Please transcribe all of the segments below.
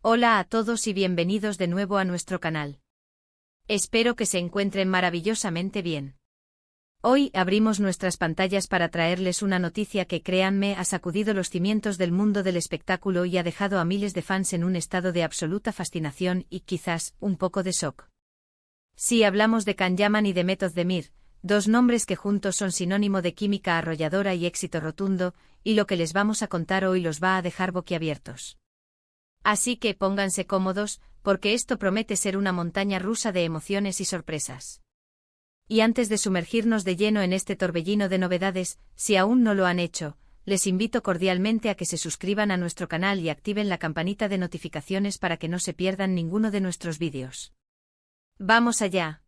Hola a todos y bienvenidos de nuevo a nuestro canal. Espero que se encuentren maravillosamente bien. Hoy abrimos nuestras pantallas para traerles una noticia que, créanme, ha sacudido los cimientos del mundo del espectáculo y ha dejado a miles de fans en un estado de absoluta fascinación y, quizás, un poco de shock. Sí, hablamos de Can Yaman y de Method Demir, dos nombres que juntos son sinónimo de química arrolladora y éxito rotundo, y lo que les vamos a contar hoy los va a dejar boquiabiertos. Así que pónganse cómodos, porque esto promete ser una montaña rusa de emociones y sorpresas. Y antes de sumergirnos de lleno en este torbellino de novedades, si aún no lo han hecho, les invito cordialmente a que se suscriban a nuestro canal y activen la campanita de notificaciones para que no se pierdan ninguno de nuestros vídeos. ¡Vamos allá!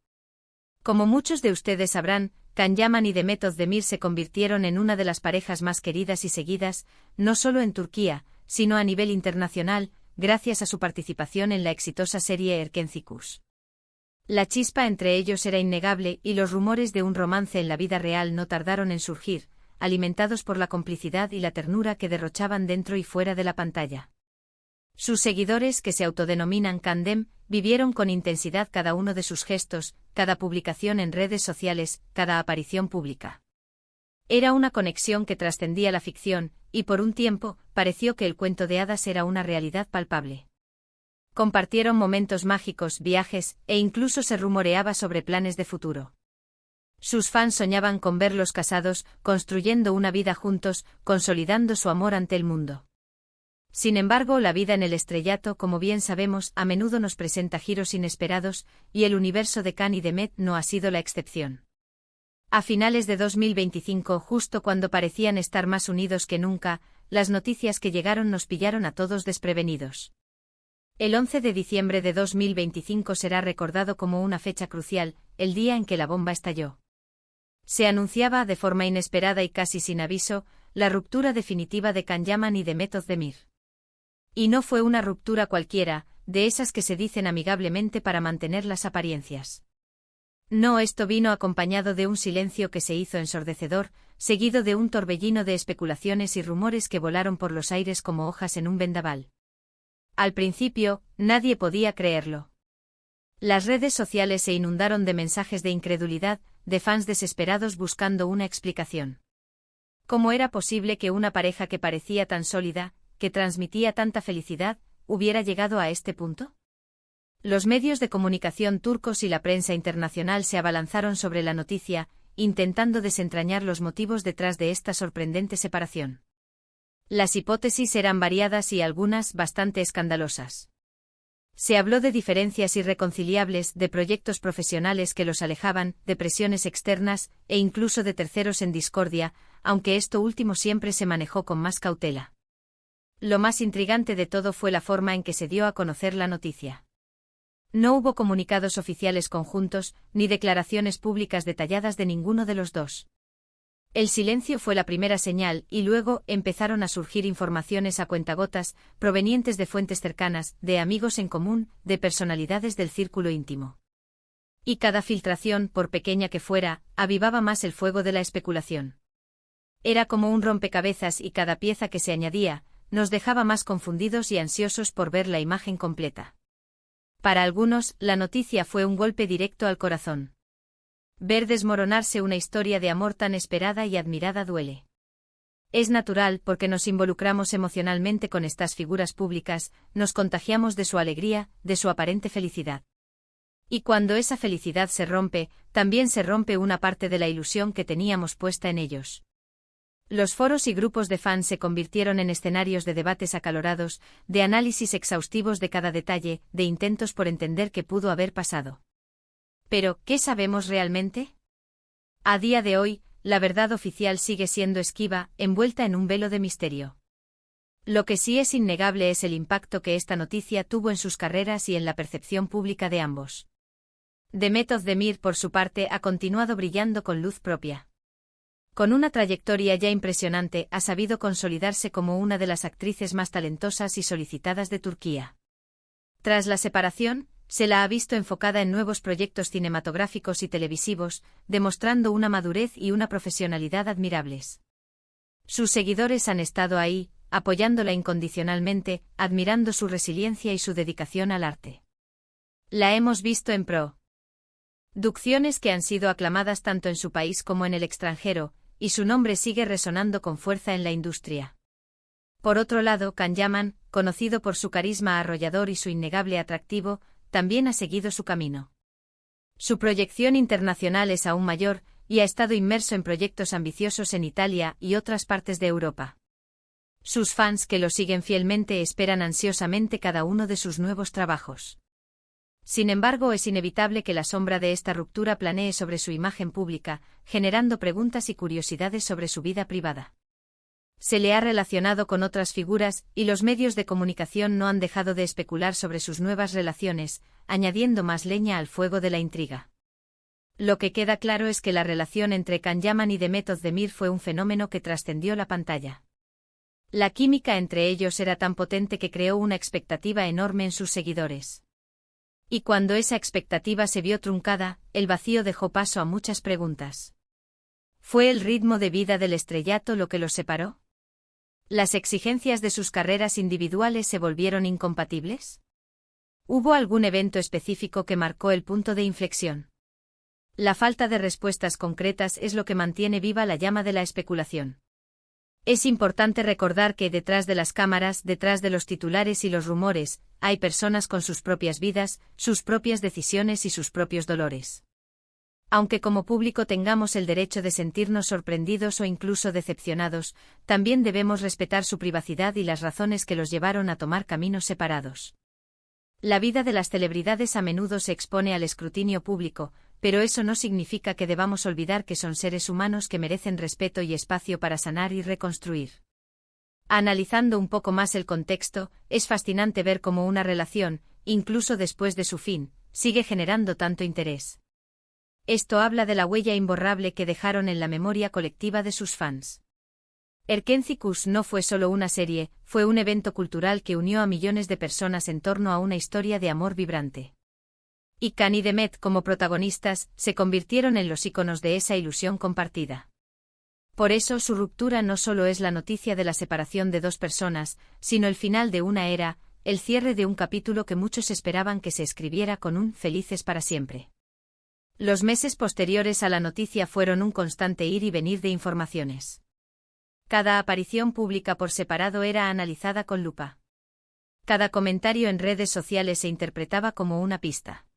Como muchos de ustedes sabrán, Can Yaman y Method Demir se convirtieron en una de las parejas más queridas y seguidas, no solo en Turquía, sino a nivel internacional, gracias a su participación en la exitosa serie Erkenci. La chispa entre ellos era innegable y los rumores de un romance en la vida real no tardaron en surgir, alimentados por la complicidad y la ternura que derrochaban dentro y fuera de la pantalla. Sus seguidores, que se autodenominan Candem, vivieron con intensidad cada uno de sus gestos, cada publicación en redes sociales, cada aparición pública. Era una conexión que trascendía la ficción, y por un tiempo, pareció que el cuento de hadas era una realidad palpable. Compartieron momentos mágicos, viajes, e incluso se rumoreaba sobre planes de futuro. Sus fans soñaban con verlos casados, construyendo una vida juntos, consolidando su amor ante el mundo. Sin embargo, la vida en el estrellato, como bien sabemos, a menudo nos presenta giros inesperados, y el universo de Can y Method no ha sido la excepción. A finales de 2025, justo cuando parecían estar más unidos que nunca, las noticias que llegaron nos pillaron a todos desprevenidos. El 11 de diciembre de 2025 será recordado como una fecha crucial, el día en que la bomba estalló. Se anunciaba, de forma inesperada y casi sin aviso, la ruptura definitiva de Can Yaman y de Method Demir. Y no fue una ruptura cualquiera, de esas que se dicen amigablemente para mantener las apariencias. No, esto vino acompañado de un silencio que se hizo ensordecedor, seguido de un torbellino de especulaciones y rumores que volaron por los aires como hojas en un vendaval. Al principio, nadie podía creerlo. Las redes sociales se inundaron de mensajes de incredulidad, de fans desesperados buscando una explicación. ¿Cómo era posible que una pareja que parecía tan sólida, que transmitía tanta felicidad, hubiera llegado a este punto? Los medios de comunicación turcos y la prensa internacional se abalanzaron sobre la noticia, intentando desentrañar los motivos detrás de esta sorprendente separación. Las hipótesis eran variadas y algunas bastante escandalosas. Se habló de diferencias irreconciliables, de proyectos profesionales que los alejaban, de presiones externas, e incluso de terceros en discordia, aunque esto último siempre se manejó con más cautela. Lo más intrigante de todo fue la forma en que se dio a conocer la noticia. No hubo comunicados oficiales conjuntos, ni declaraciones públicas detalladas de ninguno de los dos. El silencio fue la primera señal, y luego empezaron a surgir informaciones a cuentagotas, provenientes de fuentes cercanas, de amigos en común, de personalidades del círculo íntimo. Y cada filtración, por pequeña que fuera, avivaba más el fuego de la especulación. Era como un rompecabezas y cada pieza que se añadía, nos dejaba más confundidos y ansiosos por ver la imagen completa. Para algunos, la noticia fue un golpe directo al corazón. Ver desmoronarse una historia de amor tan esperada y admirada duele. Es natural porque nos involucramos emocionalmente con estas figuras públicas, nos contagiamos de su alegría, de su aparente felicidad. Y cuando esa felicidad se rompe, también se rompe una parte de la ilusión que teníamos puesta en ellos. Los foros y grupos de fans se convirtieron en escenarios de debates acalorados, de análisis exhaustivos de cada detalle, de intentos por entender qué pudo haber pasado. Pero, ¿qué sabemos realmente? A día de hoy, la verdad oficial sigue siendo esquiva, envuelta en un velo de misterio. Lo que sí es innegable es el impacto que esta noticia tuvo en sus carreras y en la percepción pública de ambos. Method Demir, por su parte, ha continuado brillando con luz propia. Con una trayectoria ya impresionante, ha sabido consolidarse como una de las actrices más talentosas y solicitadas de Turquía. Tras la separación, se la ha visto enfocada en nuevos proyectos cinematográficos y televisivos, demostrando una madurez y una profesionalidad admirables. Sus seguidores han estado ahí, apoyándola incondicionalmente, admirando su resiliencia y su dedicación al arte. La hemos visto en producciones que han sido aclamadas tanto en su país como en el extranjero, y su nombre sigue resonando con fuerza en la industria. Por otro lado, Can Yaman, conocido por su carisma arrollador y su innegable atractivo, también ha seguido su camino. Su proyección internacional es aún mayor, y ha estado inmerso en proyectos ambiciosos en Italia y otras partes de Europa. Sus fans que lo siguen fielmente esperan ansiosamente cada uno de sus nuevos trabajos. Sin embargo, es inevitable que la sombra de esta ruptura planee sobre su imagen pública, generando preguntas y curiosidades sobre su vida privada. Se le ha relacionado con otras figuras, y los medios de comunicación no han dejado de especular sobre sus nuevas relaciones, añadiendo más leña al fuego de la intriga. Lo que queda claro es que la relación entre Can Yaman y Demet Özdemir fue un fenómeno que trascendió la pantalla. La química entre ellos era tan potente que creó una expectativa enorme en sus seguidores. Y cuando esa expectativa se vio truncada, el vacío dejó paso a muchas preguntas. ¿Fue el ritmo de vida del estrellato lo que los separó? ¿Las exigencias de sus carreras individuales se volvieron incompatibles? ¿Hubo algún evento específico que marcó el punto de inflexión? La falta de respuestas concretas es lo que mantiene viva la llama de la especulación. Es importante recordar que detrás de las cámaras, detrás de los titulares y los rumores, hay personas con sus propias vidas, sus propias decisiones y sus propios dolores. Aunque como público tengamos el derecho de sentirnos sorprendidos o incluso decepcionados, también debemos respetar su privacidad y las razones que los llevaron a tomar caminos separados. La vida de las celebridades a menudo se expone al escrutinio público, pero eso no significa que debamos olvidar que son seres humanos que merecen respeto y espacio para sanar y reconstruir. Analizando un poco más el contexto, es fascinante ver cómo una relación, incluso después de su fin, sigue generando tanto interés. Esto habla de la huella imborrable que dejaron en la memoria colectiva de sus fans. Erkenzicus no fue solo una serie, fue un evento cultural que unió a millones de personas en torno a una historia de amor vibrante. Y Can y Demet, como protagonistas, se convirtieron en los íconos de esa ilusión compartida. Por eso su ruptura no solo es la noticia de la separación de dos personas, sino el final de una era, el cierre de un capítulo que muchos esperaban que se escribiera con un «felices para siempre». Los meses posteriores a la noticia fueron un constante ir y venir de informaciones. Cada aparición pública por separado era analizada con lupa. Cada comentario en redes sociales se interpretaba como una pista.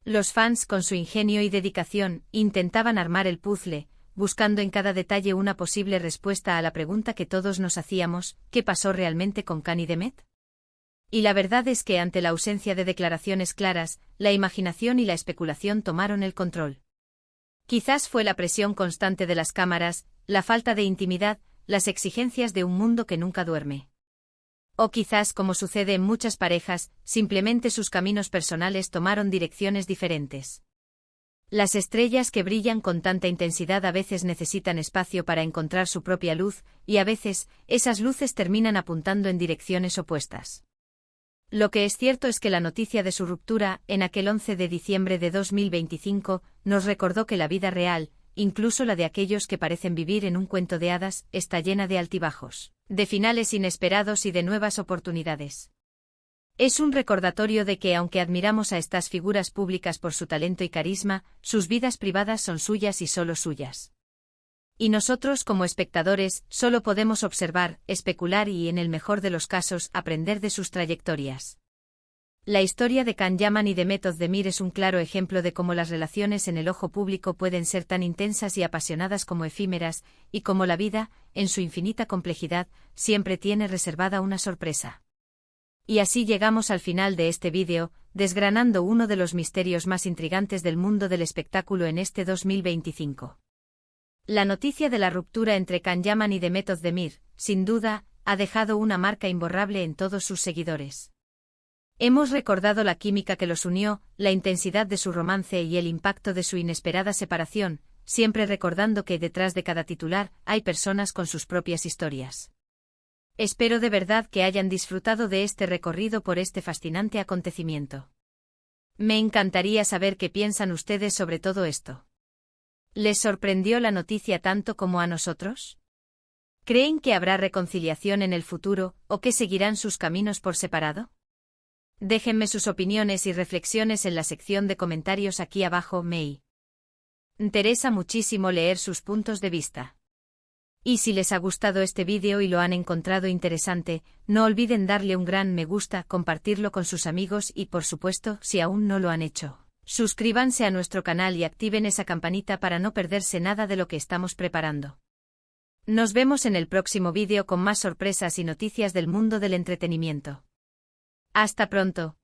Los fans, con su ingenio y dedicación, intentaban armar el puzzle, buscando en cada detalle una posible respuesta a la pregunta que todos nos hacíamos: ¿qué pasó realmente con Can y Demet? Y la verdad es que ante la ausencia de declaraciones claras, la imaginación y la especulación tomaron el control. Quizás fue la presión constante de las cámaras, la falta de intimidad, las exigencias de un mundo que nunca duerme. O quizás, como sucede en muchas parejas, simplemente sus caminos personales tomaron direcciones diferentes. Las estrellas que brillan con tanta intensidad a veces necesitan espacio para encontrar su propia luz, y a veces, esas luces terminan apuntando en direcciones opuestas. Lo que es cierto es que la noticia de su ruptura, en aquel 11 de diciembre de 2025, nos recordó que la vida real, incluso la de aquellos que parecen vivir en un cuento de hadas, está llena de altibajos, de finales inesperados y de nuevas oportunidades. Es un recordatorio de que, aunque admiramos a estas figuras públicas por su talento y carisma, sus vidas privadas son suyas y solo suyas. Y nosotros, como espectadores, solo podemos observar, especular y, en el mejor de los casos, aprender de sus trayectorias. La historia de Can Yaman y Demet Özdemir es un claro ejemplo de cómo las relaciones en el ojo público pueden ser tan intensas y apasionadas como efímeras, y cómo la vida, en su infinita complejidad, siempre tiene reservada una sorpresa. Y así llegamos al final de este vídeo, desgranando uno de los misterios más intrigantes del mundo del espectáculo en este 2025. La noticia de la ruptura entre Can Yaman y Demet Özdemir, sin duda, ha dejado una marca imborrable en todos sus seguidores. Hemos recordado la química que los unió, la intensidad de su romance y el impacto de su inesperada separación, siempre recordando que detrás de cada titular hay personas con sus propias historias. Espero de verdad que hayan disfrutado de este recorrido por este fascinante acontecimiento. Me encantaría saber qué piensan ustedes sobre todo esto. ¿Les sorprendió la noticia tanto como a nosotros? ¿Creen que habrá reconciliación en el futuro, o que seguirán sus caminos por separado? Déjenme sus opiniones y reflexiones en la sección de comentarios aquí abajo. Me interesa muchísimo leer sus puntos de vista. Y si les ha gustado este vídeo y lo han encontrado interesante, no olviden darle un gran me gusta, compartirlo con sus amigos y, por supuesto, si aún no lo han hecho, suscríbanse a nuestro canal y activen esa campanita para no perderse nada de lo que estamos preparando. Nos vemos en el próximo vídeo con más sorpresas y noticias del mundo del entretenimiento. Hasta pronto.